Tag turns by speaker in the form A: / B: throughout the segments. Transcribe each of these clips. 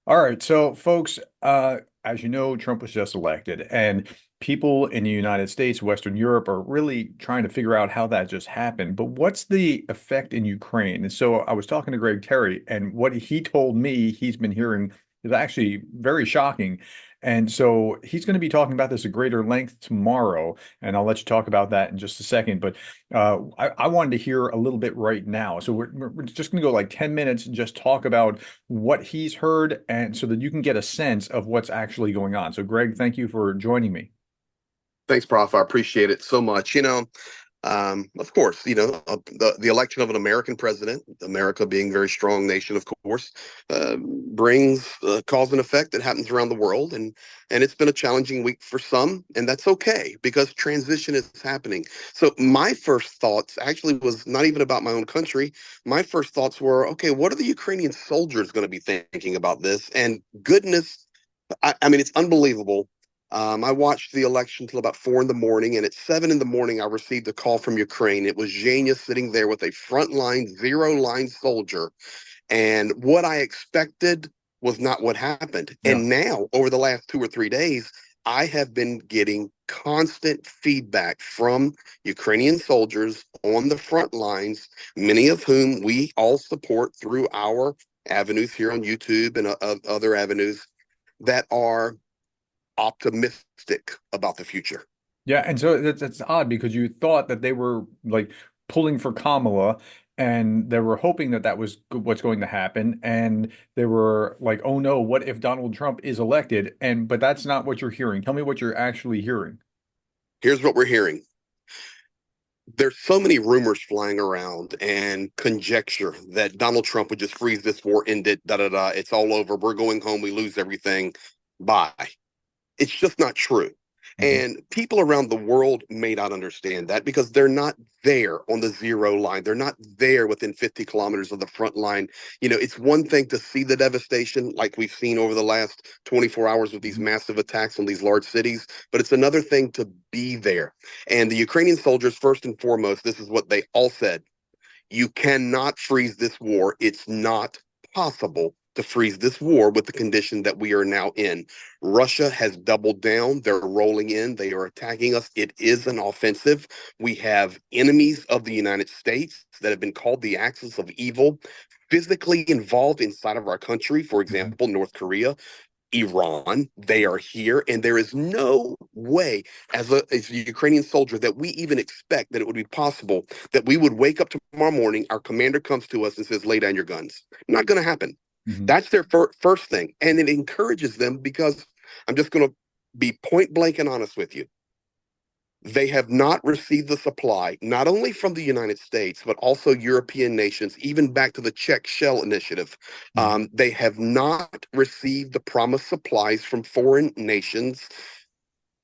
A: All right, so folks, as you know, Trump was just elected, and people in the United States, Western Europe, are really trying to figure out how that just happened. But what's the effect in Ukraine? And so I was talking to Greg Terry, and what he told me he's been hearing is actually very shocking. And so he's going to be talking about this at greater length tomorrow, and I'll let you talk about that in just a second. But I wanted to hear a little bit right now. So we're just going to go like 10 minutes and just talk about what he's heard and so that you can get a sense of what's actually going on. So, Greg, thank you for joining me.
B: Thanks, Prof. I appreciate it so much. Of course, the election of an American president, America being a very strong nation, of course, brings cause and effect that happens around the world, and it's been a challenging week for some, and that's okay because transition is happening. So my first thoughts actually was not even about my own country. My first thoughts were, okay, what are the Ukrainian soldiers going to be thinking about this? And goodness, I mean, it's unbelievable. I watched the election till about 4 in the morning, and at 7 in the morning, I received a call from Ukraine. It was Zhenya sitting there with a frontline, zero line soldier. And what I expected was not what happened.
A: Yeah.
B: And now, over the last 2 or 3 days, I have been getting constant feedback from Ukrainian soldiers on the front lines, many of whom we all support through our avenues here on YouTube and other avenues that are optimistic about the future.
A: Yeah. And so that's odd because you thought that they were like pulling for Kamala and they were hoping that that was what's going to happen. And they were like, oh no, what if Donald Trump is elected? But that's not what you're hearing. Tell me what you're actually hearing.
B: Here's what we're hearing. There's so many rumors flying around and conjecture that Donald Trump would just freeze this war, end it, da da da. It's all over. We're going home. We lose everything. Bye. It's just not true.
A: Mhm.
B: And people around the world may not understand that because they're not there on the zero line. They're not there within 50 kilometers of the front line. It's one thing to see the devastation like we've seen over the last 24 hours with these
A: Mhm.
B: massive attacks on these large cities, but it's another thing to be there. And the Ukrainian soldiers, first and foremost, this is what they all said: you cannot freeze this war. It's not possible to freeze this war with the condition that we are now in. Russia has doubled down. They're rolling in. They are attacking us. It is an offensive. We have enemies of the United States that have been called the axis of evil, physically involved inside of our country. For
A: Mhm.
B: example, North Korea, Iran. They are here, and there is no way, as a Ukrainian soldier, that we even expect that it would be possible that we would wake up tomorrow morning, our commander comes to us and says, "Lay down your guns." Not going to happen.
A: Mhm.
B: That's their first thing, and it encourages them because I'm just going to be point blank and honest with you. They have not received the supply, not only from the United States, but also European nations, even back to the Czech Shell Initiative.
A: Mhm.
B: They have not received the promised supplies from foreign nations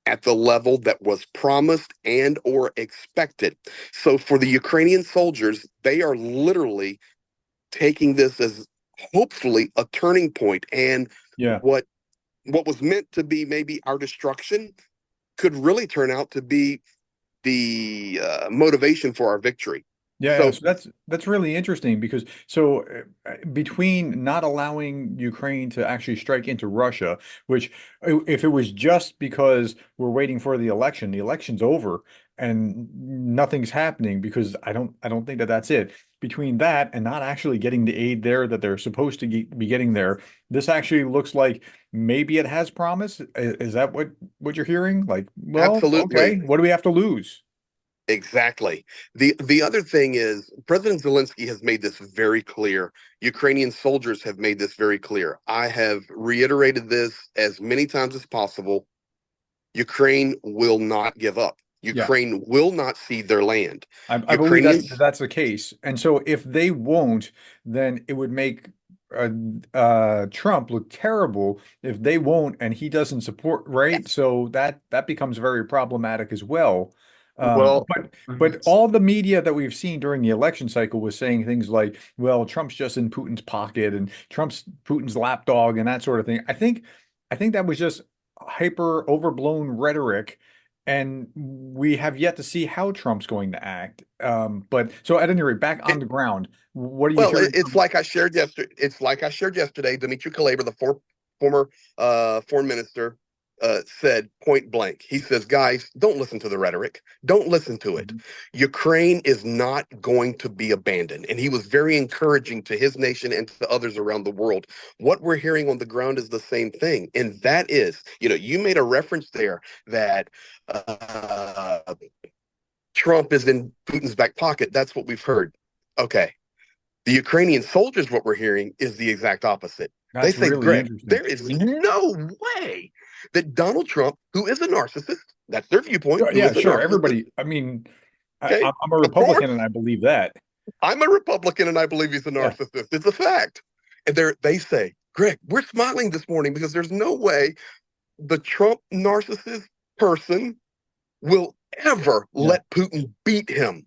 B: at the level that was promised and or expected. So for the Ukrainian soldiers, they are literally taking this as hopefully a turning point, and
A: Yeah.
B: what was meant to be maybe our destruction could really turn out to be the motivation for our victory.
A: Yeah,
B: So,
A: so that's really interesting because between not allowing Ukraine to actually strike into Russia, which if it was just because we're waiting for the election's over and nothing's happening because I don't think that that's it. Between that and not actually getting the aid there that they're supposed to be getting there, this actually looks like maybe it has promise. Is that what you're hearing? Like, well,
B: absolutely,
A: okay, what do we have to lose?
B: exactly. The other thing is President Zelensky has made this very clear. Ukrainian soldiers have made this very clear. I have reiterated this as many times as possible. Ukraine will not give up.
A: Yeah.
B: Ukraine will not cede their land.
A: I believe
B: Ukrainians,
A: that's the case. And so if they won't, then it would make uh, Trump look terrible if they won't and he doesn't support, right? So that becomes very problematic as well.
B: well,
A: But all the media that we've seen during the election cycle was saying things like, well, Trump's just in Putin's pocket and Trump's Putin's lapdog and that sort of thing. I think that was just hyper overblown rhetoric and we have yet to see how Trump's going to act. But so at any rate, back on
B: It,
A: the ground, what are you
B: well,
A: hearing
B: it's
A: from?
B: like I shared yesterday. It's like I shared yesterday. Dmitry Kuleba, the former foreign minister, said point blank. He says, "Guys, don't listen to the rhetoric. Don't listen to it.
A: Mhm.
B: Ukraine is not going to be abandoned." And he was very encouraging to his nation and to others around the world. What we're hearing on the ground is the same thing, and that is, you made a reference there that uh, Trump is in Putin's back pocket. That's what we've heard. Okay. The Ukrainian soldiers, what we're hearing is the exact opposite. They
A: That's
B: say,
A: really
B: Greg,
A: interesting.
B: there is no way that Donald Trump, who is a narcissist, that's their viewpoint, who
A: Yeah,
B: is a
A: sure.
B: narcissist,
A: Everybody, I mean,
B: okay,
A: I'm a
B: of
A: Republican
B: course,
A: and I believe that.
B: I'm a Republican and I believe he's a
A: Yeah,
B: narcissist. It's a fact. And they say, Greg, we're smiling this morning because there's no way the Trump narcissist person will ever
A: yeah,
B: let Putin beat him.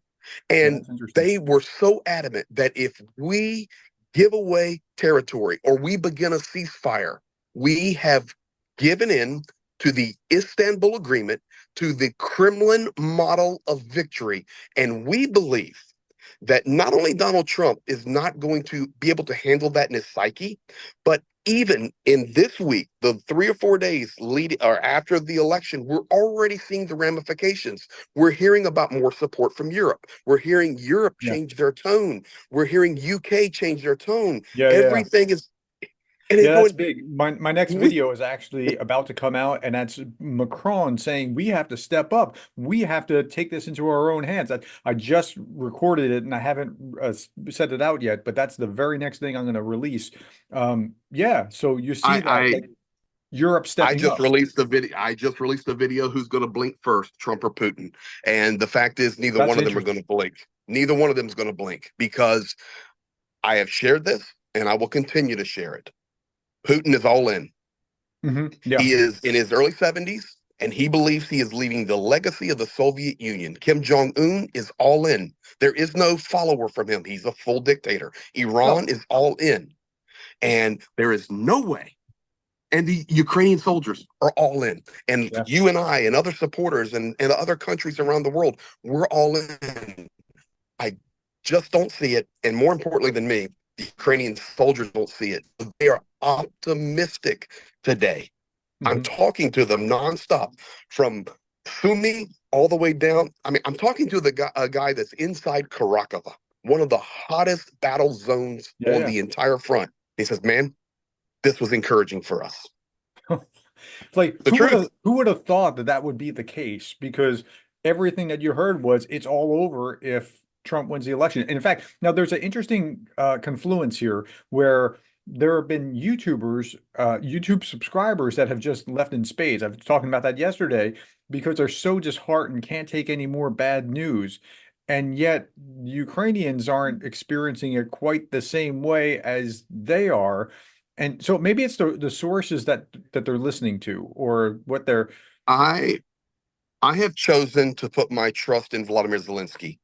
A: yeah.
B: And
A: That's interesting.
B: they were so adamant that if we give away territory or we begin a ceasefire, we have given in to the Istanbul Agreement, to the Kremlin model of victory. And we believe that not only Donald Trump is not going to be able to handle that in his psyche, but even in this week, the 3 or 4 days leading or after the election, we're already seeing the ramifications. We're hearing about more support from Europe. We're hearing Europe
A: Yeah.
B: change their tone. We're hearing UK change their tone.
A: Yeah, yeah.
B: Everything is, and it's
A: Yeah, that's
B: going,
A: big. My next
B: we,
A: video is actually about to come out, and that's Macron saying we have to step up. We have to take this into our own hands. I just recorded it, and I haven't set it out yet, but that's the very next thing I'm going to release. Yeah, so you see that
B: I
A: like Europe
B: I
A: stepping
B: just
A: up.
B: released the video. I just released the video. Who's going to blink first, Trump or Putin? And the fact is, neither
A: That's
B: one of them are
A: interesting.
B: going to blink. Neither one of them is going to blink because I have shared this, and I will continue to share it. Putin is all in.
A: Yeah.
B: He is in his early 70s, and he believes he is leaving the legacy of the Soviet Union. Kim Jong Un is all in. There is no follower from him. He's a full dictator.
A: No.
B: Iran is all in, and there is no way. And the Ukrainian soldiers are all in. And
A: Yeah.
B: you and I and other supporters and other countries around the world, we're all in. I just don't see it. And more importantly than me, the Ukrainian soldiers don't see it. They are optimistic today. I'm
A: Hmm.
B: talking to them nonstop from Sumy all the way down. I mean, I'm talking to a guy that's inside Karakova, one of the hottest battle zones
A: Yeah,
B: on
A: yeah.
B: the entire front. He says, man, this was encouraging for us.
A: It's like
B: The truth.
A: who would have thought that that would be the case? Because everything that you heard was it's all over if Trump wins the election. And in fact, now there's an interesting confluence here where there have been YouTubers, YouTube subscribers that have just left in spades. I was talking about that yesterday because they're so disheartened, can't take any more bad news. And yet Ukrainians aren't experiencing it quite the same way as they are. And so maybe it's the sources that they're listening to or what they're
B: I I have chosen to put my trust in Vladimir Zelensky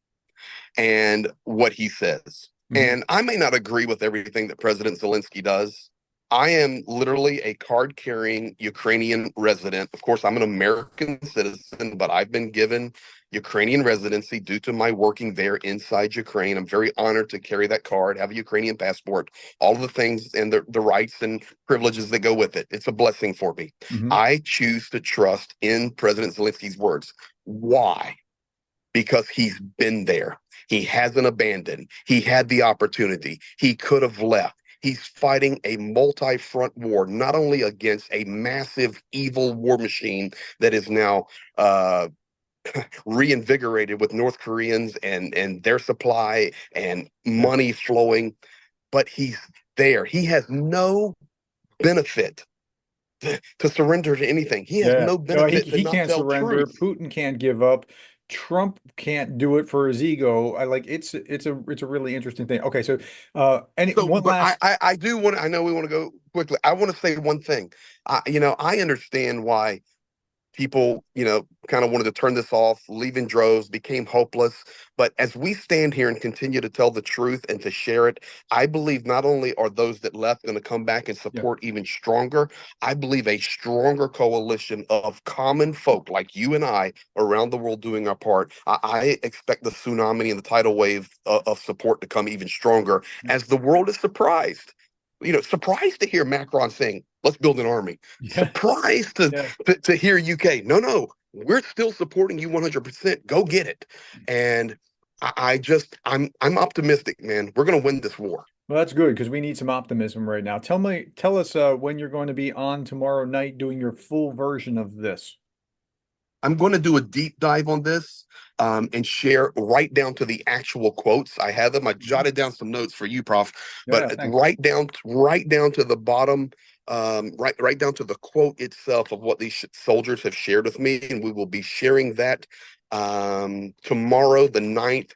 B: and what he says.
A: Mhm.
B: And I may not agree with everything that President Zelensky does. I am literally a card carrying Ukrainian resident. Of course, I'm an American citizen, but I've been given Ukrainian residency due to my working there inside Ukraine. I'm very honored to carry that card, have a Ukrainian passport, all of the things and the rights and privileges that go with it. It's a blessing for me.
A: Mhm.
B: I choose to trust in President Zelensky's words. Why? Because he's been there. He hasn't abandoned. He had the opportunity. He could have left. He's fighting a multi front war, not only against a massive evil war machine that is now reinvigorated with North Koreans and their supply and
A: Yeah.
B: money flowing, but he's there. He has no benefit to surrender to anything. He has
A: Yeah.
B: no
A: No,
B: benefit to
A: he
B: not
A: can't
B: tell
A: surrender.
B: truth.
A: Putin can't give up. Trump can't do it for his ego. I like it's a really interesting thing. Okay, so any
B: So,
A: one
B: but I,
A: last
B: I, I do I know we want to go quickly. I want to say one thing. I understand why People, kind of wanted to turn this off, leave in droves, became hopeless. But as we stand here and continue to tell the truth and to share it, I believe not only are those that left going to come back and
A: Yeah.
B: support even stronger, I believe a stronger coalition of common folk like you and I around the world doing our part. I expect the tsunami and the tidal wave of support to come even stronger as the world is surprised. Surprised to hear Macron saying, let's build an army.
A: Yeah.
B: Surprised
A: Yeah.
B: to hear UK. No, we're still supporting you 100%. Go get it. And I'm optimistic, man. We're gonna win this war.
A: Well, that's good because we need some optimism right now. Tell us when you're going to be on tomorrow night doing your full version of this.
B: I'm going to do a deep dive on this and share right down to the actual quotes. I have them. I
A: Mhm.
B: jotted down some notes for you, Prof.
A: Yeah,
B: But
A: thanks.
B: right down to the bottom, right down to the quote itself of what these soldiers have shared with me, and we will be sharing that tomorrow, the 9th.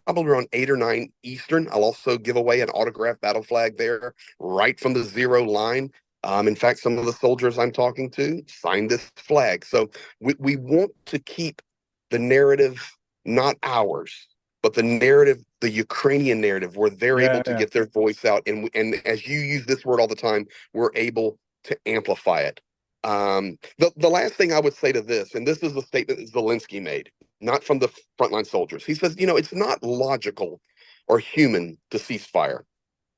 B: Probably around 8 or 9 Eastern. I'll also give away an autographed battle flag there, right from the zero line. In fact, some of the soldiers I'm talking to signed this flag. So we want to keep the narrative not ours, but the narrative, the Ukrainian narrative, where they're able
A: Yeah,
B: to
A: yeah.
B: get their voice out. And as you use this word all the time, we're able to amplify it. The last thing I would say to this, and this is a statement that Zelensky made, not from the frontline soldiers. He says, it's not logical or human to cease fire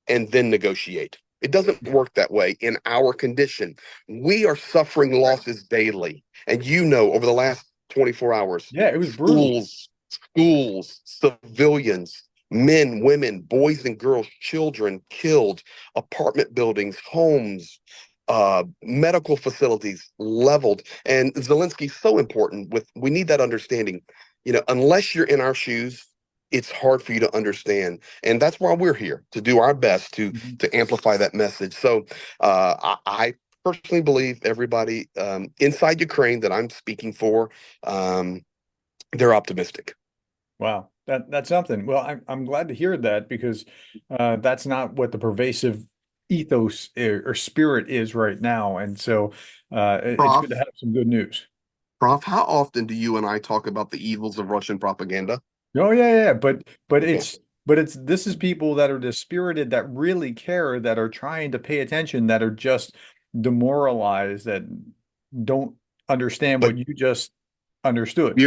B: and then negotiate. It doesn't work that way in our condition. We are suffering losses daily. And over the last 24 hours,
A: Yeah, it was brutal.
B: schools, civilians, men, women, boys and girls, children killed, apartment buildings, homes, medical facilities leveled. And Zelensky's so important we need that understanding. Unless you're in our shoes, it's hard for you to understand. And that's why we're here to do our best to
A: Mhm.
B: to amplify that message. So I personally believe everybody inside Ukraine that I'm speaking for, um, they're optimistic.
A: Wow, that's something. Well, I'm glad to hear that because that's not what the pervasive ethos or spirit is right now, and so it's good to
B: Prof,
A: have some good news.
B: Prof, how often do you and I talk about the evils of Russian propaganda?
A: Oh yeah, yeah, but
B: Okay.
A: it's this is people that are dispirited that really care that are trying to pay attention that are just demoralized that don't understand
B: But
A: what you just understood.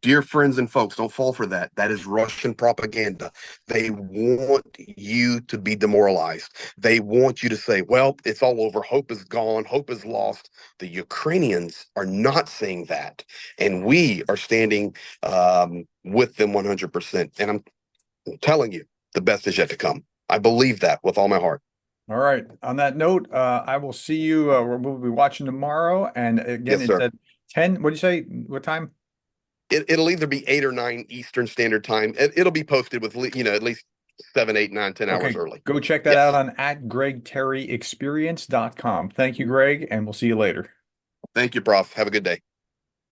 B: dear friends and folks, don't fall for that. That is Russian propaganda. They want you to be demoralized. They want you to say, well, it's all over. Hope is gone. Hope is lost. The Ukrainians are not saying that. And we are standing with them 100%. And I'm telling you, the best is yet to come. I believe that with all my heart.
A: All right. On that note, I will see you. We'll be watching tomorrow. And again,
B: Yes,
A: it's
B: sir.
A: at 10. What do you say? What time?
B: It'll either be 8 or 9 Eastern Standard Time. It'll be posted with at least 7, 8, 9, 10 hours
A: Okay.
B: early.
A: Go check that out
B: Yes.
A: on at GregTerryExperience.com. Thank you, Greg, and we'll see you later.
B: Thank you, Prof. Have a good day.